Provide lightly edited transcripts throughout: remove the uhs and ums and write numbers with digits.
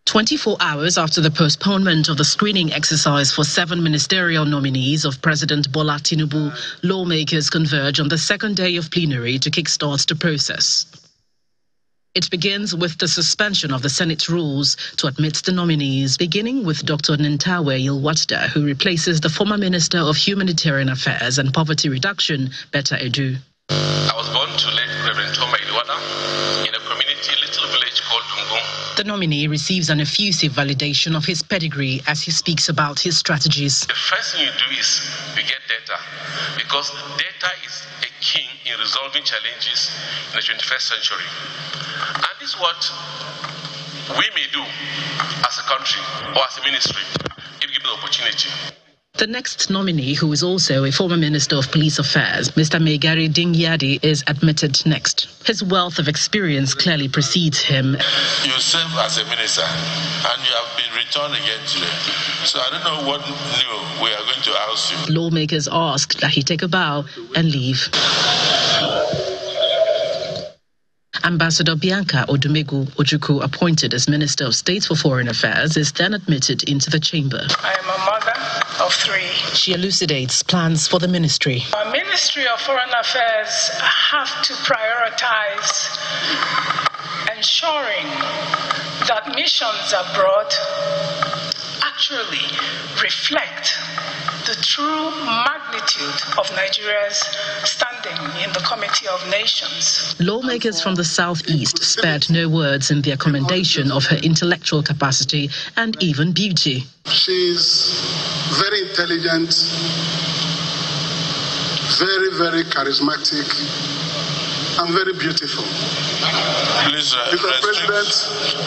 24 hours after the postponement of the screening exercise for 7 ministerial nominees of President Bola Tinubu, lawmakers converge on the second day of plenary to kickstart the process. It begins with the suspension of the Senate rules to admit the nominees, beginning with Dr. Nentawe Yilwatda, who replaces the former Minister of Humanitarian Affairs and Poverty Reduction, Betta Edu. I was born to late Reverend Toma Iluwada in a community, little village called Dungun. The nominee receives an effusive validation of his pedigree as he speaks about his strategies. The first thing you do is you get data, because data is a king in resolving challenges in the 21st century. And this is what we may do as a country or as a ministry if given the opportunity. The next nominee, who is also a former Minister of Police Affairs, Mr. Megari Dingyadi, is admitted next. His wealth of experience clearly precedes him. You serve as a minister and you have been returned again today. So I don't know what new we are going to ask you. Lawmakers ask that he take a bow and leave. Ambassador Bianca Odumegu Ojukwu, appointed as Minister of State for Foreign Affairs, is then admitted into the chamber. I am a mother of 3. She elucidates plans for the ministry. Our Ministry of Foreign Affairs have to prioritize ensuring that missions abroad actually reflect the true magnitude of Nigeria's standing in the Committee of Nations. Lawmakers from the southeast spared no words in their commendation of her intellectual capacity and even beauty. She's very intelligent, very, very charismatic, and very beautiful. Please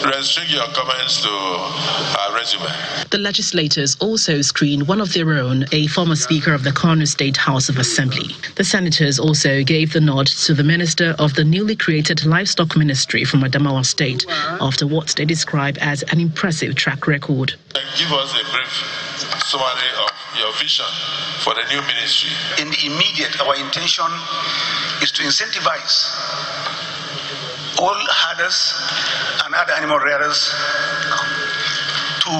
restrict your comments to our resume. The legislators also screened one of their own, a former Speaker of the Kano State House of Assembly. The senators also gave the nod to the Minister of the newly created Livestock Ministry from Adamawa State, after what they describe as an impressive track record. Give us a brief summary of your vision for the new ministry. In the immediate, our intention is to incentivize all herders and other animal rearers to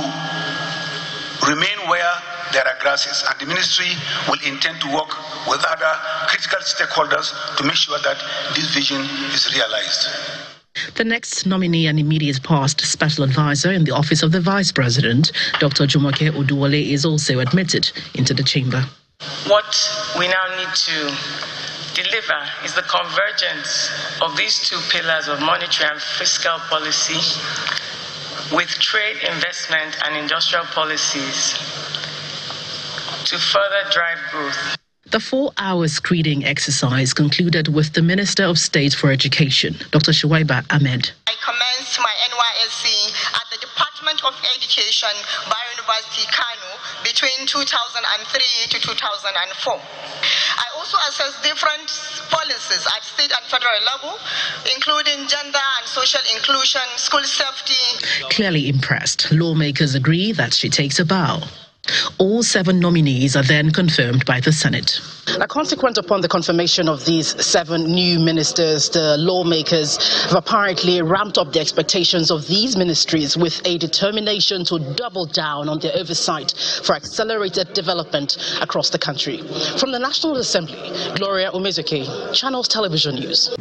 remain where there are grasses, and the ministry will intend to work with other critical stakeholders to make sure that this vision is realized. The next nominee and immediate past special advisor in the office of the Vice President, Dr. Jumoke Oduwole, is also admitted into the chamber. What we now need to deliver is the convergence of these 2 pillars of monetary and fiscal policy with trade, investment, and industrial policies to further drive growth. The 4-hour screening exercise concluded with the Minister of State for Education, Dr. Shuaiba Ahmed. I commenced my NYSC at the Department of Education, Bayero University, Kano, between 2003 to 2004. I also assessed different policies at state and federal level, including gender and social inclusion, school safety. Clearly impressed, lawmakers agree that she takes a bow. All 7 nominees are then confirmed by the Senate. Now, consequent upon the confirmation of these 7 new ministers, the lawmakers have apparently ramped up the expectations of these ministries with a determination to double down on their oversight for accelerated development across the country. From the National Assembly, Gloria Umezuke, Channels Television News.